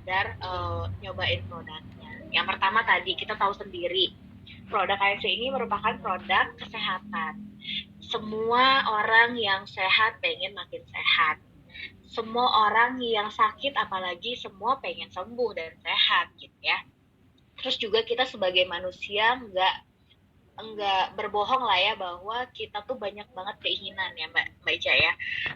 sekedar nyobain produknya. Yang pertama tadi kita tahu sendiri, produk AFC ini merupakan produk kesehatan. Semua orang yang sehat pengen makin sehat. Semua orang yang sakit apalagi semua pengen sembuh dan sehat gitu ya. Terus juga kita sebagai manusia nggak berbohong lah ya bahwa kita tuh banyak banget keinginan ya Mbak Ica ya.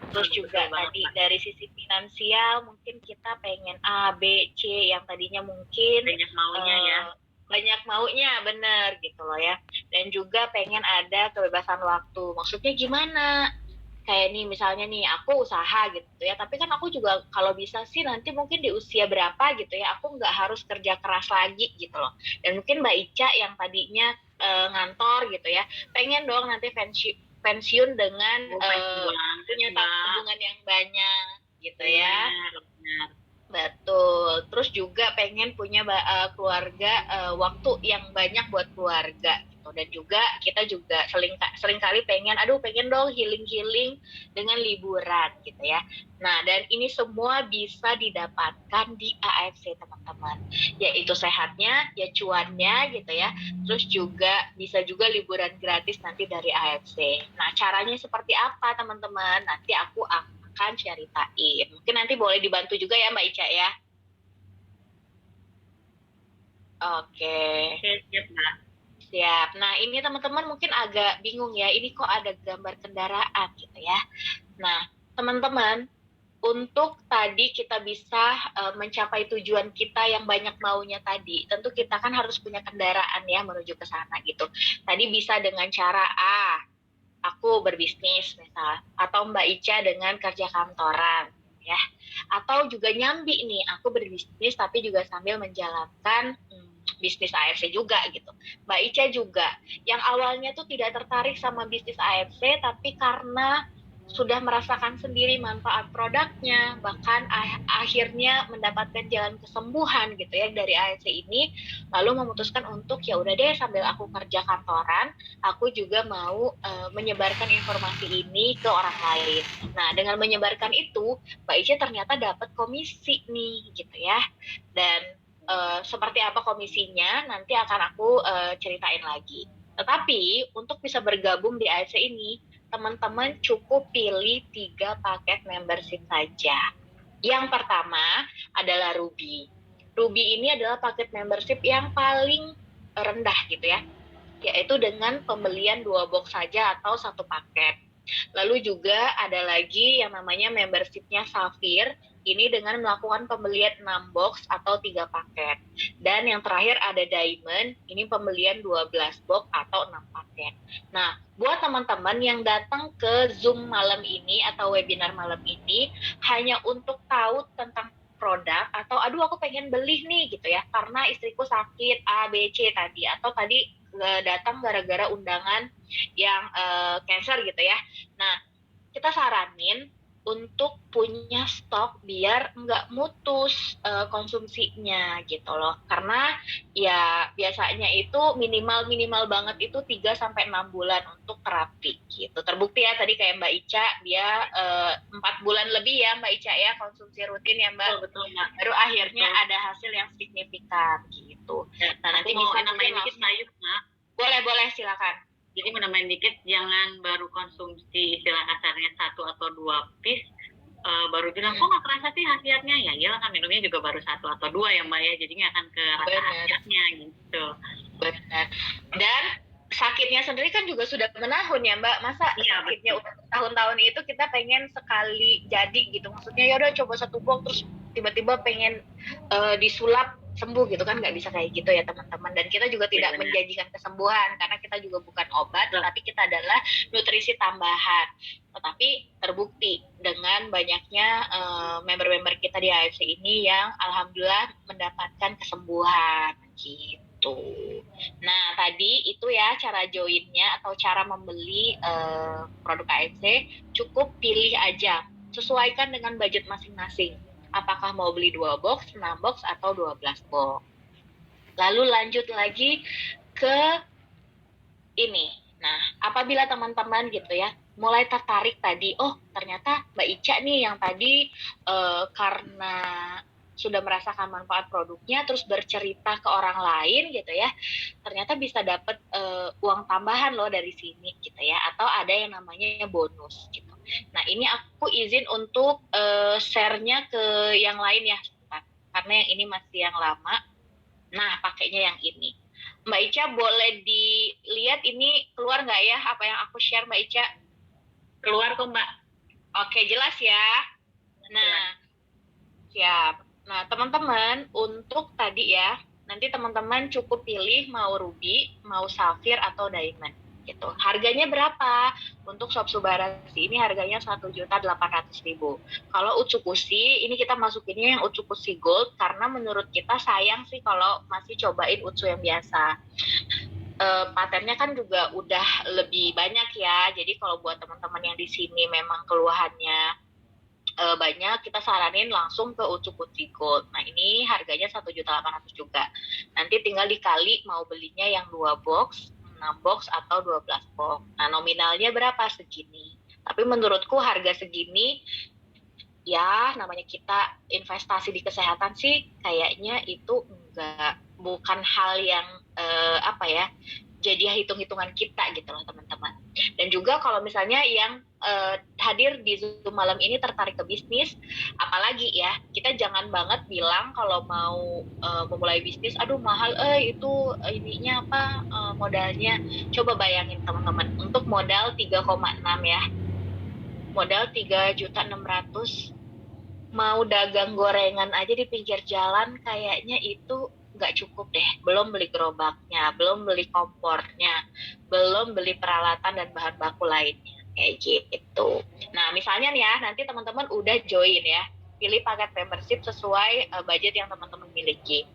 Terus juga tadi dari sisi finansial mungkin kita pengen A, B, C yang tadinya mungkin banyak maunya ya. Banyak maunya bener gitu loh ya. Dan juga pengen ada kebebasan waktu. Maksudnya gimana? Kayak nih misalnya nih aku usaha gitu ya, tapi kan aku juga kalau bisa sih nanti mungkin di usia berapa gitu ya aku nggak harus kerja keras lagi gitu loh. Dan mungkin Mbak Ica yang tadinya ngantor gitu ya pengen dong nanti pensiun dengan punya tabungan yang banyak gitu ya. Benar. Betul. Terus juga pengen punya keluarga, waktu yang banyak buat keluarga gitu. Dan juga kita juga sering kali pengen dong healing dengan liburan gitu ya. Nah, dan ini semua bisa didapatkan di AFC teman-teman. Yaitu sehatnya, ya cuannya gitu ya. Terus juga bisa juga liburan gratis nanti dari AFC. Nah, caranya seperti apa teman-teman? Nanti aku akan ceritain. Mungkin nanti boleh dibantu juga ya Mbak Ica ya. Oke. Siap Mbak. Siap. Nah ini teman-teman mungkin agak bingung ya. Ini kok ada gambar kendaraan gitu ya. Nah teman-teman untuk tadi kita bisa mencapai tujuan kita yang banyak maunya tadi, tentu kita kan harus punya kendaraan ya menuju ke sana gitu. Tadi bisa dengan cara aku berbisnis misal, atau Mbak Ica dengan kerja kantoran ya, atau juga nyambi nih aku berbisnis tapi juga sambil menjalankan bisnis AFC juga gitu. Mbak Ica juga yang awalnya tuh tidak tertarik sama bisnis AFC tapi karena sudah merasakan sendiri manfaat produknya, bahkan akhirnya mendapatkan jalan kesembuhan gitu ya dari AFC ini, lalu memutuskan untuk ya udah deh sambil aku kerja kantoran, aku juga mau menyebarkan informasi ini ke orang lain. Nah, dengan menyebarkan itu, Mbak Ica ternyata dapat komisi nih gitu ya. Dan seperti apa komisinya nanti akan aku ceritain lagi. Tetapi untuk bisa bergabung di AFC ini, teman-teman cukup pilih 3 paket membership saja. Yang pertama adalah Ruby. Ruby ini adalah paket membership yang paling rendah gitu ya, yaitu dengan pembelian 2 box saja atau 1 paket. Lalu juga ada lagi yang namanya membershipnya Safir, ini dengan melakukan pembelian 6 box atau 3 paket. Dan yang terakhir ada Diamond, ini pembelian 12 box atau 6 paket. Nah, buat teman-teman yang datang ke Zoom malam ini atau webinar malam ini hanya untuk tahu tentang produk atau aduh aku pengen beli nih gitu ya karena istriku sakit A B C tadi atau tadi datang gara-gara undangan yang cancer gitu ya. Nah, kita saranin untuk punya stok biar nggak mutus konsumsinya gitu loh. Karena ya biasanya itu minimal banget itu 3 sampai 6 bulan untuk terapi gitu. Terbukti ya tadi kayak Mbak Ica dia 4 bulan lebih ya Mbak Ica ya konsumsi rutin ya Mbak. Betul Mbak. Baru akhirnya ada hasil yang signifikan gitu. Nah, nanti mau nambahin dikit Mbak. Boleh silakan. Jadi menambahin dikit, jangan baru konsumsi istilah kasarnya 1 atau 2 piece, baru bilang kok nggak kerasa sih khasiatnya, ya iyalah kan minumnya juga baru 1 atau 2 ya Mbak ya, jadi nggak akan kerasa khasiatnya gitu. Benar. Dan sakitnya sendiri kan juga sudah menahun ya Mbak, masa sakitnya udah tahun-tahun itu kita pengen sekali jadi gitu, maksudnya ya udah coba 1 box terus tiba-tiba pengen disulap sembuh gitu kan, nggak bisa kayak gitu ya teman-teman. Dan kita juga tidak menjanjikan kesembuhan karena kita juga bukan obat, tetapi kita adalah nutrisi tambahan. Tetapi terbukti dengan banyaknya member-member kita di AFC ini yang alhamdulillah mendapatkan kesembuhan gitu. Nah tadi itu ya cara joinnya atau cara membeli produk AFC, cukup pilih aja, sesuaikan dengan budget masing-masing. Apakah mau beli 2 box, 6 box, atau 12 box. Lalu lanjut lagi ke ini. Nah, apabila teman-teman gitu ya, mulai tertarik tadi, oh ternyata Mbak Ica nih yang tadi karena sudah merasakan manfaat produknya terus bercerita ke orang lain gitu ya, ternyata bisa dapat uang tambahan loh dari sini gitu ya, atau ada yang namanya bonus gitu. Nah ini aku izin untuk share-nya ke yang lain ya, karena yang ini masih yang lama. Nah pakainya yang ini. Mbak Ica boleh dilihat ini keluar nggak ya apa yang aku share Mbak Ica? Keluar kok Mbak. Oke jelas ya. Nah siap. Nah, teman-teman, untuk tadi ya, nanti teman-teman cukup pilih mau ruby, mau safir, atau diamond. Gitu. Harganya berapa? Untuk shop Subarashi ini harganya 1.800.000. Kalau Utsukushi, ini kita masukinnya yang Utsukushi Gold, karena menurut kita sayang sih kalau masih cobain Utsu yang biasa. Patennya kan juga udah lebih banyak ya, jadi kalau buat teman-teman yang di sini memang keluhannya banyak, kita saranin langsung ke Utsukushi Gold. Nah ini harganya 1.800.000 juga. Nanti tinggal dikali mau belinya yang 2 box, 6 box atau 12 box. Nah nominalnya berapa? Segini. Tapi menurutku harga segini ya namanya kita investasi di kesehatan sih kayaknya itu bukan hal yang apa ya, jadi hitung-hitungan kita gitu loh teman-teman. Dan juga kalau misalnya yang hadir di Zoom malam ini tertarik ke bisnis, apalagi ya, kita jangan banget bilang kalau mau memulai bisnis, aduh mahal, itu ininya apa modalnya. Coba bayangin teman-teman, untuk modal 3,6 ya, modal 3.600.000, mau dagang gorengan aja di pinggir jalan kayaknya itu nggak cukup deh. Belum beli gerobaknya, belum beli kompornya, belum beli peralatan dan bahan baku lainnya. Kayak gitu. Nah, misalnya nih ya, nanti teman-teman udah join ya. Pilih paket membership sesuai budget yang teman-teman miliki.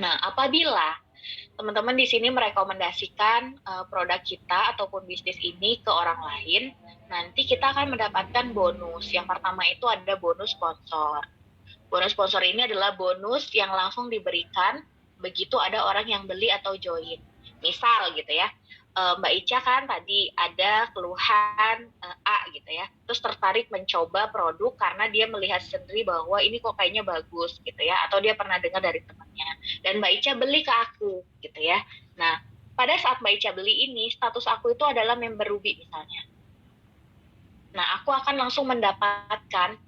Nah, apabila teman-teman di sini merekomendasikan produk kita ataupun bisnis ini ke orang lain, nanti kita akan mendapatkan bonus. Yang pertama itu ada bonus sponsor. Bonus sponsor ini adalah bonus yang langsung diberikan begitu ada orang yang beli atau join. Misal gitu ya, Mbak Ica kan tadi ada keluhan A gitu ya, terus tertarik mencoba produk karena dia melihat sendiri bahwa ini kok kayaknya bagus gitu ya, atau dia pernah dengar dari temannya, dan Mbak Ica beli ke aku gitu ya. Nah, pada saat Mbak Ica beli ini, status aku itu adalah member Ruby misalnya. Nah, aku akan langsung mendapatkan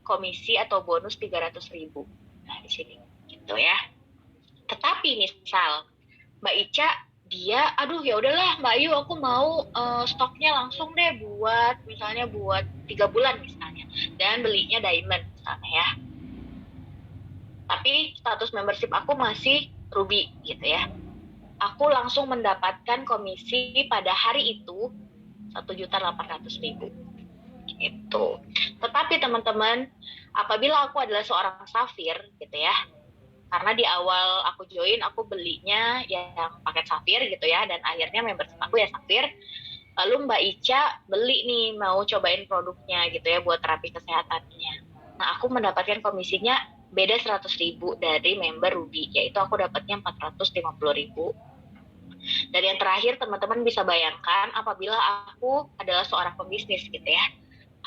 komisi atau bonus 300.000. Nah, di sini gitu ya. Tetapi misal Mbak Ica dia aduh ya udahlah Mbak Ayu aku mau stoknya langsung deh buat misalnya buat 3 bulan misalnya, dan belinya diamond misalnya ya, tapi status membership aku masih ruby gitu ya, aku langsung mendapatkan komisi pada hari itu 1.800.000 itu. Tetapi teman-teman, apabila aku adalah seorang safir gitu ya, karena di awal aku join aku belinya yang paket safir gitu ya, dan akhirnya membership aku ya safir, lalu Mbak Ica beli nih mau cobain produknya gitu ya buat terapi kesehatannya. Nah aku mendapatkan komisinya beda 100.000 dari member Ruby, yaitu aku dapatnya 450.000. Dan yang terakhir teman-teman bisa bayangkan apabila aku adalah seorang pembisnis gitu ya,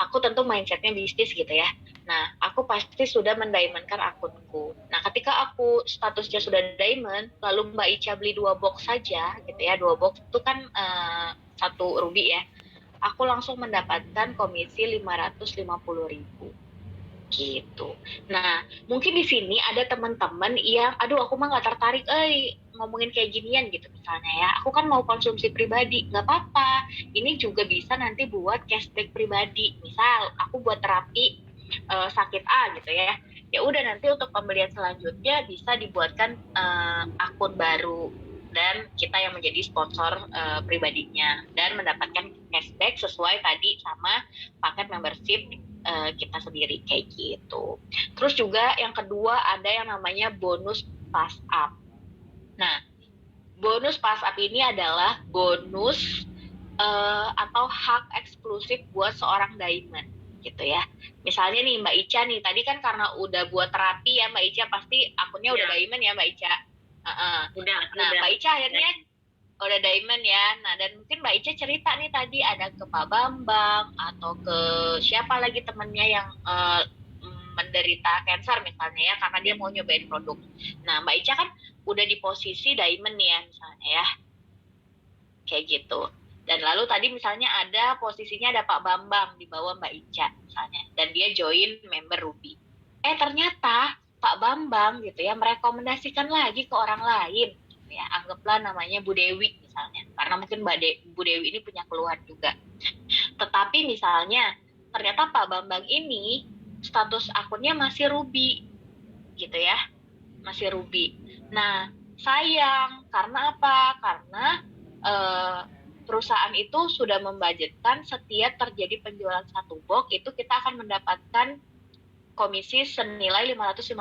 aku tentu mindsetnya bisnis gitu ya. Nah, aku pasti sudah mendiamondkan akunku. Nah, ketika aku statusnya sudah diamond, lalu Mbak Ica beli 2 box saja gitu ya, 2 box itu kan 1 ruby ya. Aku langsung mendapatkan komisi 550.000 gitu. Nah, mungkin di sini ada teman-teman yang, aduh aku mah nggak tertarik, ngomongin kayak ginian gitu misalnya ya. Aku kan mau konsumsi pribadi, nggak apa-apa. Ini juga bisa nanti buat cashback pribadi. Misal aku buat terapi sakit A gitu ya. Ya udah nanti untuk pembelian selanjutnya bisa dibuatkan akun baru dan kita yang menjadi sponsor pribadinya dan mendapatkan cashback sesuai tadi sama paket membership kita sendiri kayak gitu. Terus juga yang kedua ada yang namanya bonus pass up. Nah, bonus pass up ini adalah bonus atau hak eksklusif buat seorang diamond gitu ya. Misalnya nih Mbak Ica nih, tadi kan karena udah buat terapi ya Mbak Ica, pasti akunnya udah diamond ya Mbak Ica. Nah Mbak Ica akhirnya udah diamond ya. Nah dan mungkin Mbak Ica cerita nih tadi ada ke Pak Bambang atau ke siapa lagi temennya yang menderita cancer misalnya ya, karena dia mau nyobain produk. Nah, Mbak Ica kan udah di posisi diamond nih ya misalnya ya, kayak gitu. Dan lalu tadi misalnya ada posisinya ada Pak Bambang di bawah Mbak Ica misalnya, dan dia join member Ruby. Ternyata Pak Bambang gitu ya merekomendasikan lagi ke orang lain gitu ya, anggaplah namanya Bu Dewi misalnya, karena mungkin Bu Dewi ini punya keluhan juga. Tetapi misalnya ternyata Pak Bambang ini status akunnya masih Ruby gitu ya, masih Ruby. Nah, sayang karena apa? Karena perusahaan itu sudah membudgetkan setiap terjadi penjualan satu box itu kita akan mendapatkan komisi senilai 550.000.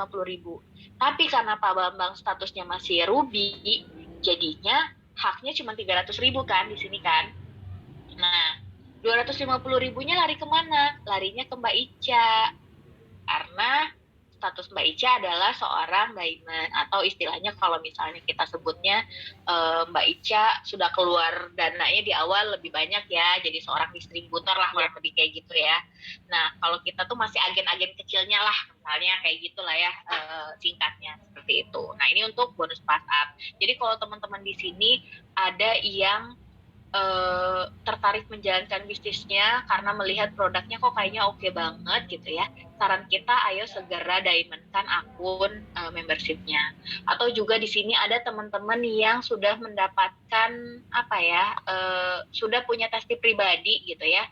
Tapi karena Pak Bambang statusnya masih Ruby, jadinya haknya cuma 300.000 kan di sini kan. Nah, 250.000-nya lari kemana? Larinya ke Mbak Ica. Karena status Mbak Ica adalah seorang diamond, atau istilahnya kalau misalnya kita sebutnya Mbak Ica sudah keluar dananya di awal lebih banyak ya, jadi seorang distributor lah kurang lebih kayak gitu ya. Nah, kalau kita tuh masih agen-agen kecilnya lah, misalnya kayak gitulah ya singkatnya seperti itu. Nah, ini untuk bonus pass up. Jadi kalau teman-teman di sini ada yang tertarik menjalankan bisnisnya karena melihat produknya kok kayaknya oke banget gitu ya, saran kita ayo segera diamondkan akun membershipnya. Atau juga di sini ada teman-teman yang sudah mendapatkan apa ya, sudah punya testi pribadi gitu ya,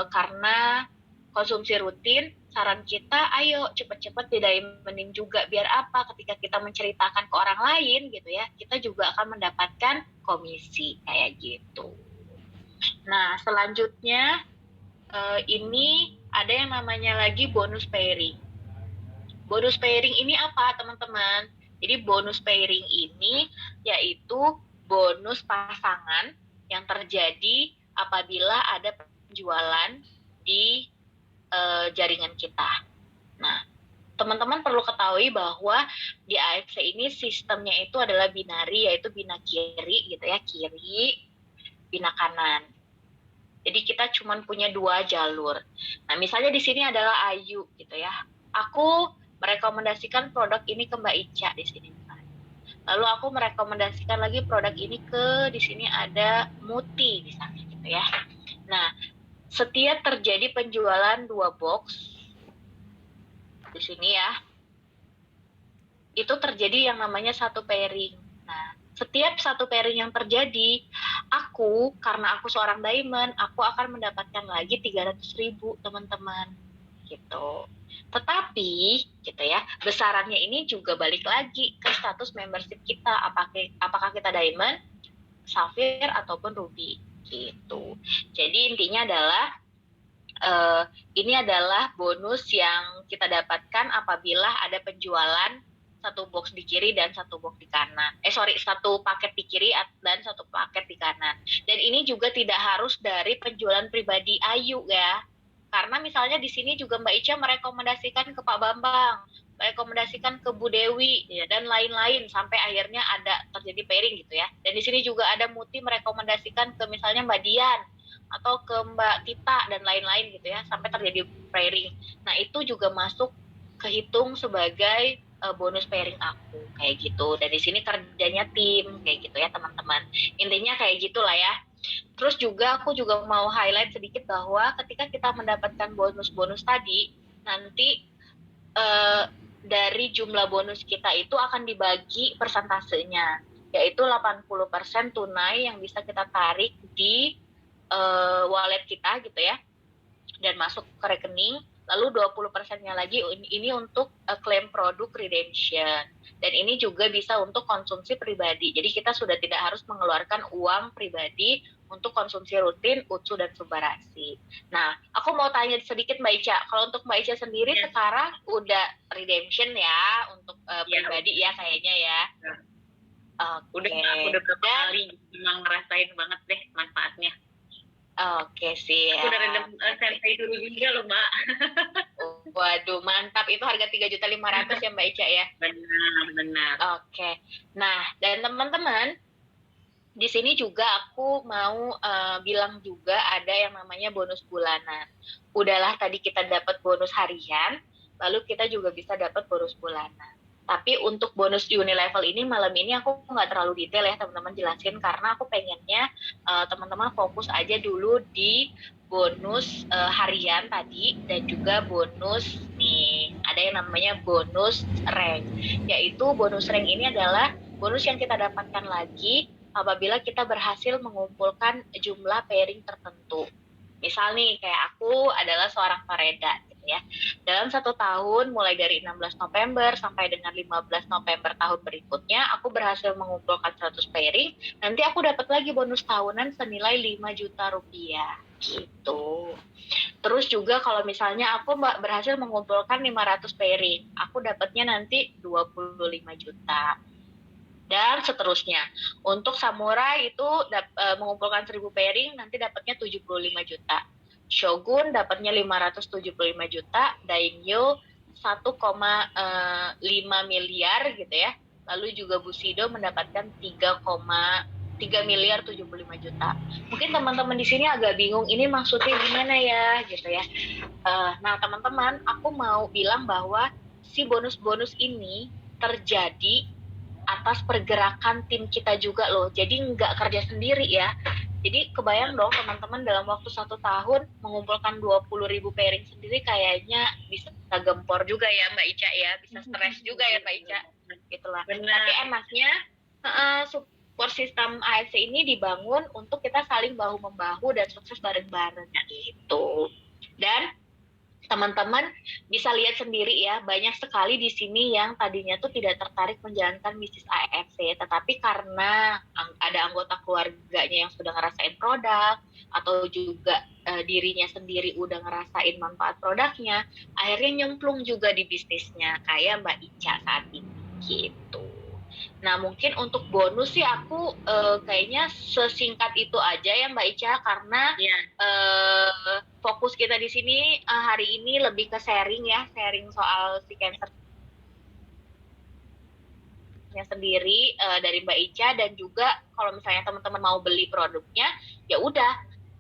karena konsumsi rutin, saran kita ayo cepet-cepet di diamondin juga, biar apa, ketika kita menceritakan ke orang lain gitu ya, kita juga akan mendapatkan komisi kayak gitu. Nah, selanjutnya ini ada yang namanya lagi bonus pairing. Bonus pairing ini apa, teman-teman? Jadi bonus pairing ini yaitu bonus pasangan yang terjadi apabila ada penjualan di jaringan kita. Nah, teman-teman perlu ketahui bahwa di AFC ini sistemnya itu adalah binari, yaitu bina kiri gitu ya, kiri, bina kanan. Jadi kita cuma punya 2 jalur. Nah, misalnya di sini adalah Ayu gitu ya. Aku merekomendasikan produk ini ke Mbak Ica di sini. Lalu aku merekomendasikan lagi produk ini ke, di sini ada Muti misalnya gitu ya. Nah, setiap terjadi penjualan 2 box di sini ya, itu terjadi yang namanya satu pairing. Nah, setiap satu pairing yang terjadi, karena aku seorang diamond, aku akan mendapatkan lagi 300.000 teman-teman gitu. Tetapi gitu ya, besarannya ini juga balik lagi ke status membership kita, apakah kita diamond, sapphire ataupun ruby gitu. Jadi intinya adalah ini adalah bonus yang kita dapatkan apabila ada penjualan satu box di kiri dan satu box di kanan. Satu paket di kiri dan satu paket di kanan. Dan ini juga tidak harus dari penjualan pribadi Ayu ya. Karena misalnya di sini juga Mbak Ica merekomendasikan ke Pak Bambang, merekomendasikan ke Bu Dewi ya, dan lain-lain sampai akhirnya ada terjadi pairing gitu ya. Dan di sini juga ada Muti merekomendasikan ke misalnya Mbak Dian atau ke Mbak Tita dan lain-lain gitu ya, sampai terjadi pairing. Nah, itu juga masuk kehitung sebagai bonus pairing aku kayak gitu. Dan di sini kerjanya tim kayak gitu ya, teman-teman. Intinya kayak gitulah ya. Terus juga aku juga mau highlight sedikit bahwa ketika kita mendapatkan bonus-bonus tadi, nanti dari jumlah bonus kita itu akan dibagi persentasenya, yaitu 80% tunai yang bisa kita tarik di wallet kita gitu ya, dan masuk ke rekening. Lalu 20%-nya lagi ini untuk klaim produk redemption. Dan ini juga bisa untuk konsumsi pribadi. Jadi kita sudah tidak harus mengeluarkan uang pribadi untuk konsumsi rutin, utsu, dan subarasi. Nah, aku mau tanya sedikit Mbak Ica. Kalau untuk Mbak Ica sendiri sekarang udah redemption ya untuk pribadi ya kayaknya ya. Udah berapa kali memang ngerasain banget deh manfaatnya. Oke sih. Aku udah redem senpai dulu juga loh Mbak. Waduh, mantap. Itu harga 3.500.000 ya Mbak Ica ya? Benar. Oke. Nah, dan teman-teman, di sini juga aku mau bilang juga ada yang namanya bonus bulanan. Udahlah tadi kita dapat bonus harian, lalu kita juga bisa dapat bonus bulanan. Tapi untuk bonus di Unilevel ini malam ini aku nggak terlalu detail ya teman-teman jelasin, karena aku pengennya teman-teman fokus aja dulu di bonus harian tadi, dan juga bonus nih ada yang namanya bonus rank, yaitu bonus rank ini adalah bonus yang kita dapatkan lagi apabila kita berhasil mengumpulkan jumlah pairing tertentu. Misal nih, kayak aku adalah seorang pareda gitu ya. Dalam 1 tahun, mulai dari 16 November sampai dengan 15 November tahun berikutnya, aku berhasil mengumpulkan 100 pairing, nanti aku dapat lagi bonus tahunan senilai 5 juta rupiah. Gitu. Terus juga kalau misalnya aku berhasil mengumpulkan 500 pairing, aku dapatnya nanti 25 juta dan seterusnya. Untuk samurai itu mengumpulkan 1000 pairing nanti dapatnya 75 juta. Shogun dapatnya 575 juta, Daingyo 1,5 miliar gitu ya. Lalu juga Bushido mendapatkan 3 miliar 75 juta. Mungkin teman-teman di sini agak bingung ini maksudnya gimana ya gitu ya. Nah, teman-teman, aku mau bilang bahwa si bonus-bonus ini terjadi atas pergerakan tim kita juga loh. Jadi nggak kerja sendiri ya. Jadi kebayang dong teman-teman dalam waktu 1 tahun mengumpulkan 20.000 pairing sendiri kayaknya bisa gempor juga ya Mbak Ica ya. Bisa stres juga ya Mbak Ica. Gitulah. Tapi enaknya support system AFC ini dibangun untuk kita saling bahu-membahu dan sukses bareng-bareng gitu. Dan teman-teman bisa lihat sendiri ya, banyak sekali di sini yang tadinya tuh tidak tertarik menjalankan bisnis AFC, tetapi karena ada anggota keluarganya yang sudah ngerasain produk, atau juga dirinya sendiri udah ngerasain manfaat produknya, akhirnya nyemplung juga di bisnisnya, kayak Mbak Ica saat ini, gitu. Nah, mungkin untuk bonus sih aku kayaknya sesingkat itu aja ya Mbak Ica, karena fokus kita di sini hari ini lebih ke sharing ya, sharing soal si cancernya sendiri dari Mbak Ica, dan juga kalau misalnya teman-teman mau beli produknya, ya udah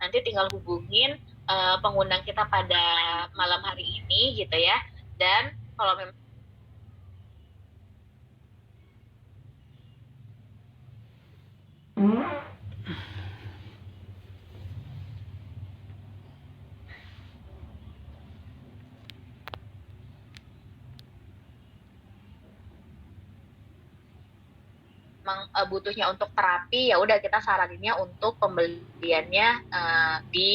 nanti tinggal hubungin pengundang kita pada malam hari ini gitu ya. Dan kalau memang butuhnya untuk terapi, ya udah kita saraninnya untuk pembeliannya di